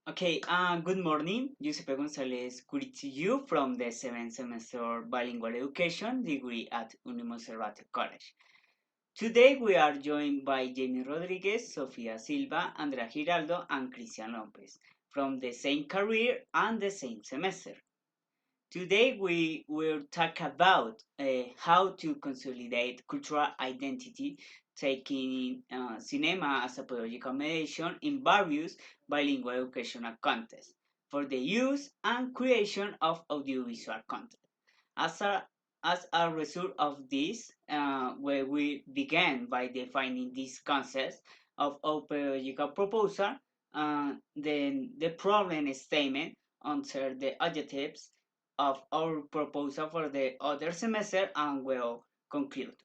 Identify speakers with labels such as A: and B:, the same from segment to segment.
A: Good morning. Giuseppe Gonzalez greets you from the 7th semester bilingual education degree at Unimonserrate College. Today we are joined by Jamie Rodriguez, Sofia Silva, Andrea Giraldo, and Cristian Lopez from the same career and the same semester. Today we will talk about how to consolidate cultural identity, taking cinema as a pedagogical mediation in various bilingual educational contexts for the use and creation of audiovisual content. As a, as a result of this, where we began by defining these concepts of our pedagogical proposal, then the problem statement answer the adjectives of our proposal for the other semester and will conclude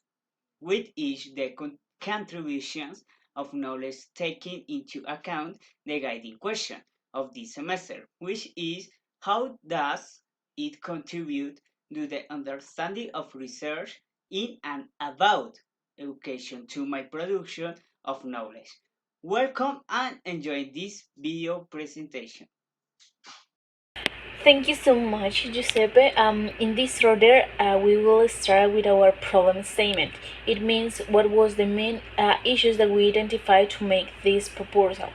A: with each the contributions of knowledge taking into account the guiding question of this semester, which is how does it contribute to the understanding of research in and about education to my production of knowledge. Welcome and enjoy this video presentation.
B: Thank you so much, Giuseppe. In this order, we will start with our problem statement. It means what was the main issues that we identified to make this proposal.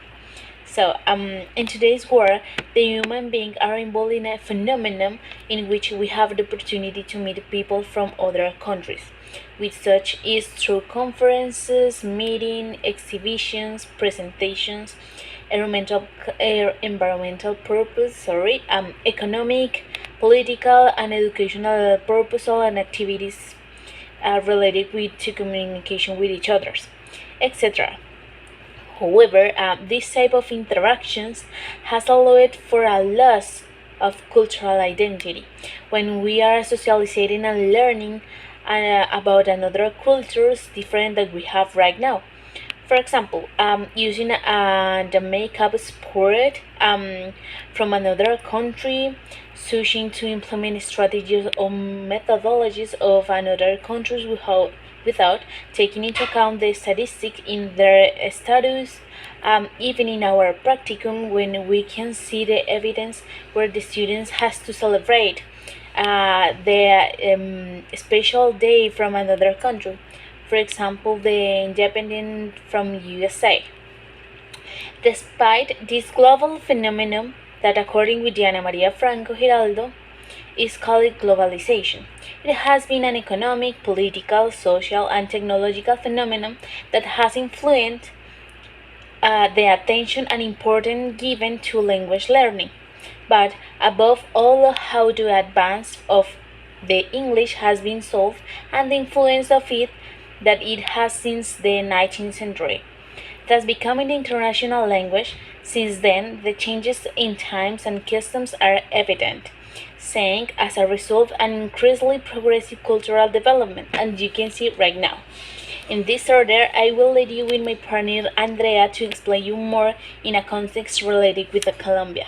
B: So, in today's world, the human beings are involved in a phenomenon in which we have the opportunity to meet people from other countries, which such is through conferences, meetings, exhibitions, presentations, environmental purpose, economic, political, and educational purposes and activities related to communication with each others, etc. However, this type of interactions has allowed for a loss of cultural identity when we are socializing and learning about another cultures different that we have right now. For example, using the makeup sport from another country, switching to implement strategies or methodologies of another countries without taking into account the statistics in their status, even in our practicum when we can see the evidence where the students has to celebrate the special day from another country, for example the independent from USA. Despite this global phenomenon that according with Diana Maria Franco Giraldo is called globalization. It has been an economic, political, social, and technological phenomenon that has influenced the attention and importance given to language learning. But above all, how the advance of the English has been solved and the influence of it that it has since the 19th century. Thus becoming the international language, since then the changes in times and customs are evident, saying as a result an increasingly progressive cultural development, and you can see right now. In this order, I will lead you with my partner Andrea to explain you more in a context related with Colombia.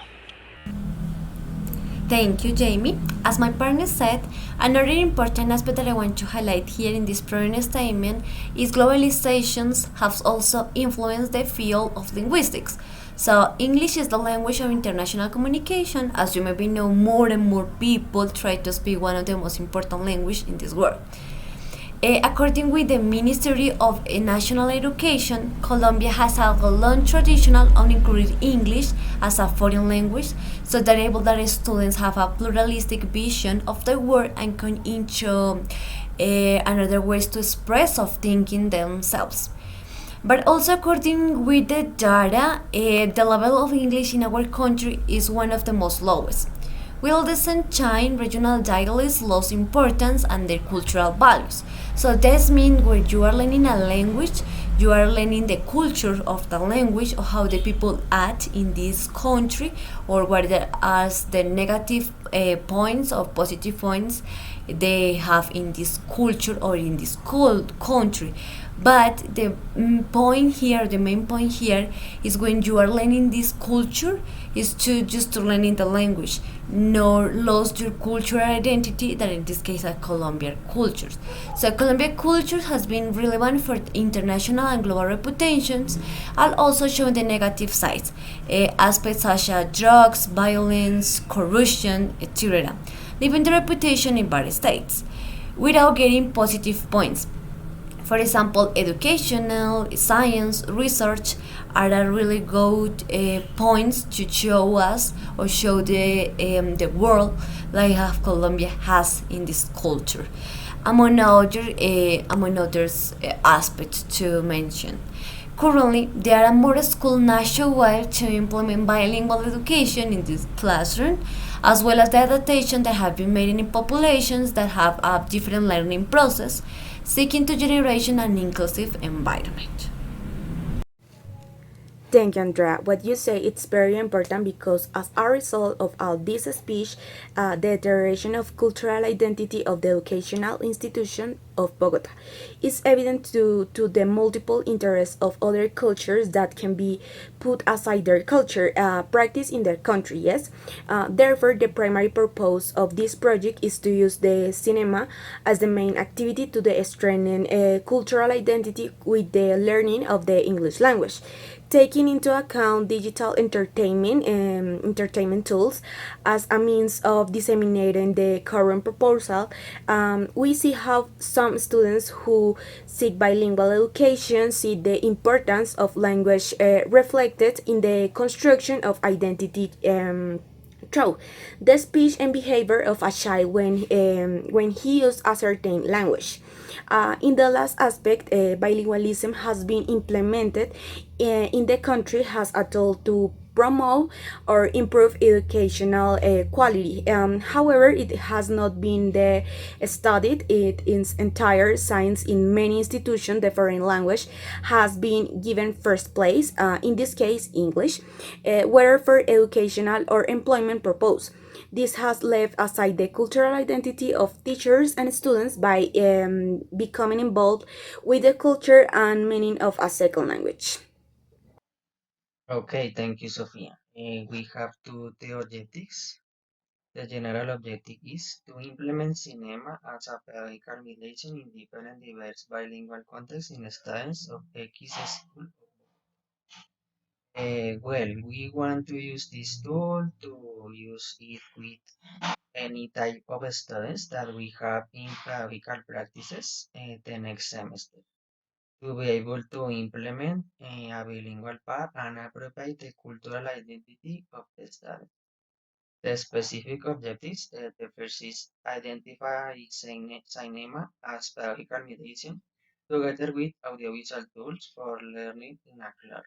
C: Thank you, Jamie. As my partner said, another important aspect that I want to highlight here in this problem statement is globalizations have also influenced the field of linguistics. So, English is the language of international communication. As you maybe know, more and more people try to speak one of the most important languages in this world. According with the Ministry of National Education, Colombia has a long tradition on including English as a foreign language, so that able that students have a pluralistic vision of the world and can into another ways to express of thinking themselves. But also according with the data, the level of English in our country is one of the most lowest. Will the sunshine regional dialects lose importance and their cultural values. So this means when you are learning a language, you are learning the culture of the language or how the people act in this country or what are the negative points or positive points they have in this culture or in this country. But the the main point here is when you are learning this culture is to just to learning the language, nor lose your cultural identity that in this case are Colombian cultures. So Colombian culture has been relevant for international and global reputations and also showing the negative sides, aspects such as drugs, violence, corruption, etc. Leaving the reputation in various states without getting positive points. For example, educational, science, research are a really good points to show us or show the world like how Colombia has in this culture. Among others aspects to mention. Currently, there are more schools nationwide to implement bilingual education in this classroom, as well as the adaptation that have been made in populations that have a different learning process, seeking to generate an inclusive environment.
D: Thank you, Andrea. What you say it's very important because as a result of all this speech, the deterioration of cultural identity of the educational institution of Bogota is evident to the multiple interests of other cultures that can be put aside their culture practice in their country. Yes, therefore the primary purpose of this project is to use the cinema as the main activity to the strengthen cultural identity with the learning of the English language, taking into account digital entertainment tools as a means of disseminating the current proposal. We see how some students who seek bilingual education see the importance of language reflected in the construction of identity through the speech and behavior of a child when he uses a certain language. In the last aspect, bilingualism has been implemented in the country as a tool to promote or improve educational quality. However, it has not been studied in its entire science in many institutions. The foreign language has been given first place, in this case English, whether for educational or employment purpose. This has left aside the cultural identity of teachers and students by becoming involved with the culture and meaning of a second language.
E: Okay, thank you, Sophia. We have the objectives. The general objective is to implement cinema as a pedagogical mediation in different diverse bilingual contexts in studies of X school. Well, we want to use this tool to use it with any type of students that we have in pedagogical practices the next semester, to be able to implement a bilingual path and appropriate the cultural identity of the student. The specific objectives, the first is identify cinema as pedagogical mediation together with audiovisual tools for learning in a class.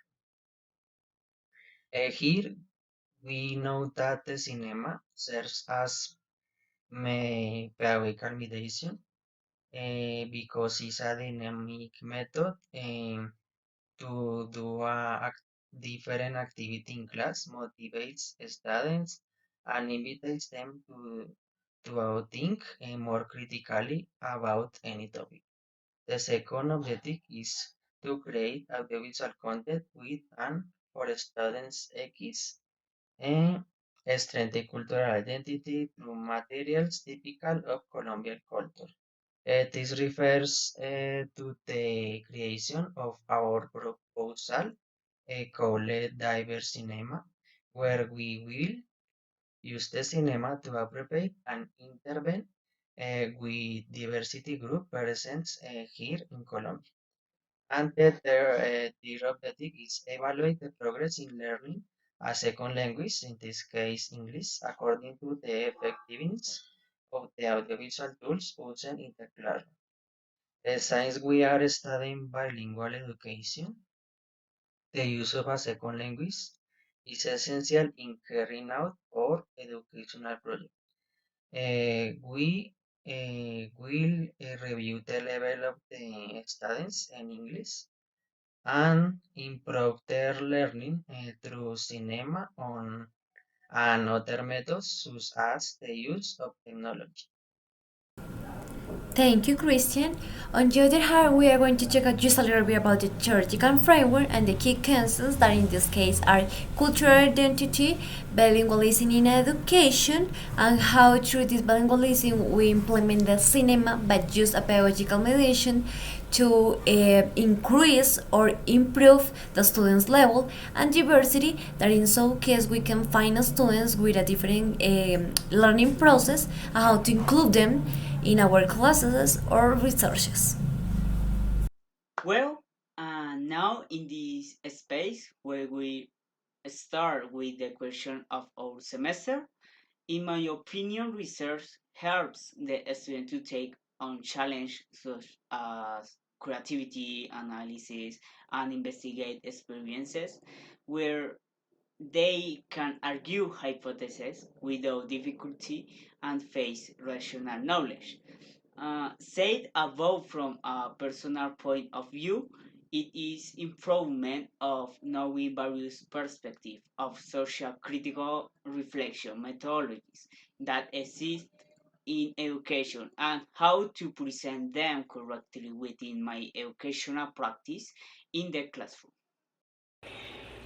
E: Here, we know that the cinema serves as pedagogical mediation because it's a dynamic method to do different activity in class, motivates students and invites them to think more critically about any topic. The second objective is to create audiovisual content with and for students X and strengthen cultural identity through materials typical of Colombian culture. This refers to the creation of our proposal called Diverse Cinema, where we will use the cinema to appropriate and intervene with diversity group present here in Colombia. And the third objective is evaluate the progress in learning a second language, in this case English, according to the effectiveness of the audiovisual tools used in the classroom. Since we are studying bilingual education, the use of a second language is essential in carrying out our educational project. We will review the level of the students in English and improve their learning through cinema on and other methods such as the use of technology.
C: Thank you, Christian. On the other hand, we are going to check out just a little bit about the theoretical framework and the key concepts that in this case are cultural identity, bilingualism in education, and how through this bilingualism we implement the cinema but use a pedagogical mediation to increase or improve the students level, and diversity that in some case we can find students with a different learning process and how to include them in our classes or researches.
A: Well, now in this space where we start with the question of our semester, in my opinion, research helps the student to take on challenge such as creativity, analysis, and investigate experiences where they can argue hypotheses without difficulty and face rational knowledge. Said above from a personal point of view, it is improvement of knowing various perspectives of social critical reflection methodologies that exist in education and how to present them correctly within my educational practice in the classroom.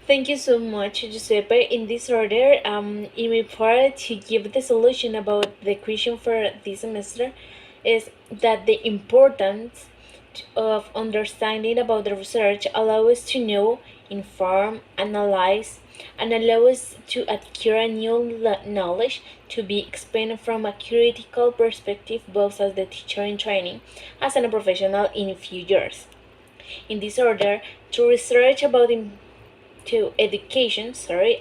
B: Thank you so much, Giuseppe. In this order, in my part to give the solution about the question for this semester is that the importance of understanding about the research allow us to know, inform, analyze, and allow us to acquire new knowledge to be expanded from a critical perspective both as the teacher in training as a professional in a few years. In this order, to research about to education,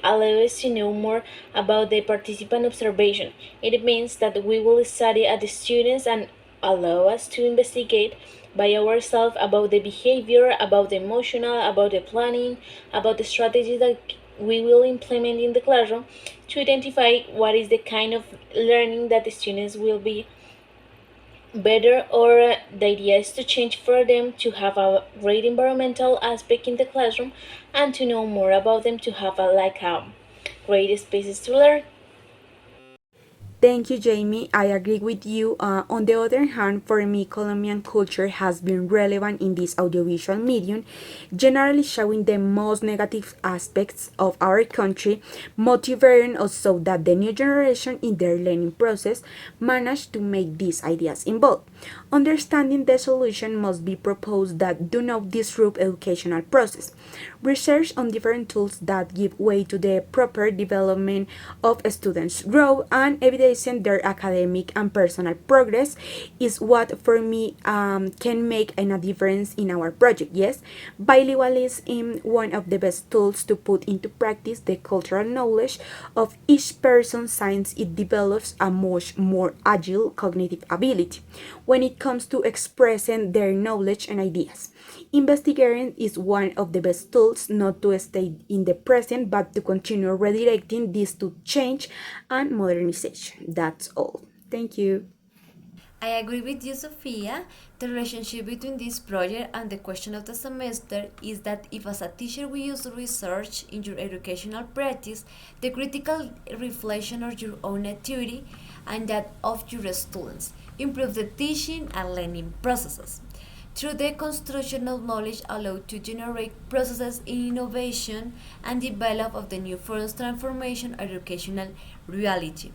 B: allow us to know more about the participant observation. It means that we will study at the students and allow us to investigate by ourselves about the behavior, about the emotional, about the planning, about the strategies that we will implement in the classroom to identify what is the kind of learning that the students will be better, or the idea is to change for them to have a great environmental aspect in the classroom and to know more about them to have a great spaces to learn.
D: Thank you, Jamie. I agree with you. On the other hand, for me, Colombian culture has been relevant in this audiovisual medium, generally showing the most negative aspects of our country, motivating us so that the new generation in their learning process manage to make these ideas involved. Understanding the solution must be proposed that do not disrupt educational process. Research on different tools that give way to the proper development of students' growth and evidencing their academic and personal progress is what for me can make a difference in our project. Yes, bilingualism is one of the best tools to put into practice the cultural knowledge of each person since it develops a much more agile cognitive ability when it comes to expressing their knowledge and ideas. Investigating is one of the best tools not to stay in the present but to continue redirecting this to change and modernization. That's all. Thank you.
C: I agree with you, Sophia. The relationship between this project and the question of the semester is that if as a teacher we use research in your educational practice, the critical reflection of your own activity and that of your students improve the teaching and learning processes. Through the construction of knowledge allowed to generate processes in innovation and develop of the new forms transformation educational reality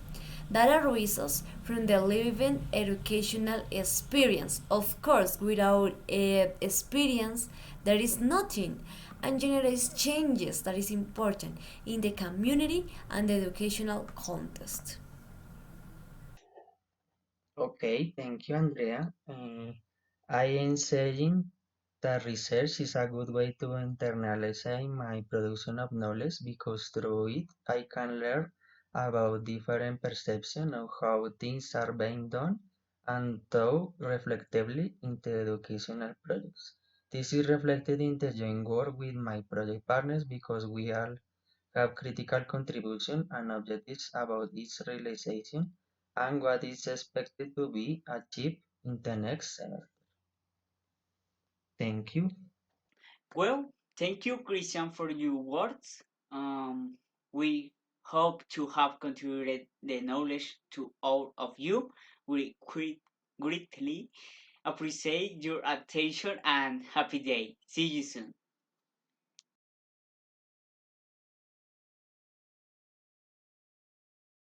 C: that arises from the living educational experience. Of course, without experience, there is nothing and generates changes that is important in the community and the educational context.
E: Okay, thank you, Andrea. I am saying that research is a good way to internalize my production of knowledge because through it I can learn about different perceptions of how things are being done and thought reflectively into educational projects. This is reflected in the joint work with my project partners because we all have critical contribution and objectives about its realization and what is expected to be achieved in the next semester. Thank you.
A: Well, thank you, Christian, for your words. We hope to have contributed the knowledge to all of you. We quit greatly appreciate your attention and happy day. See you soon.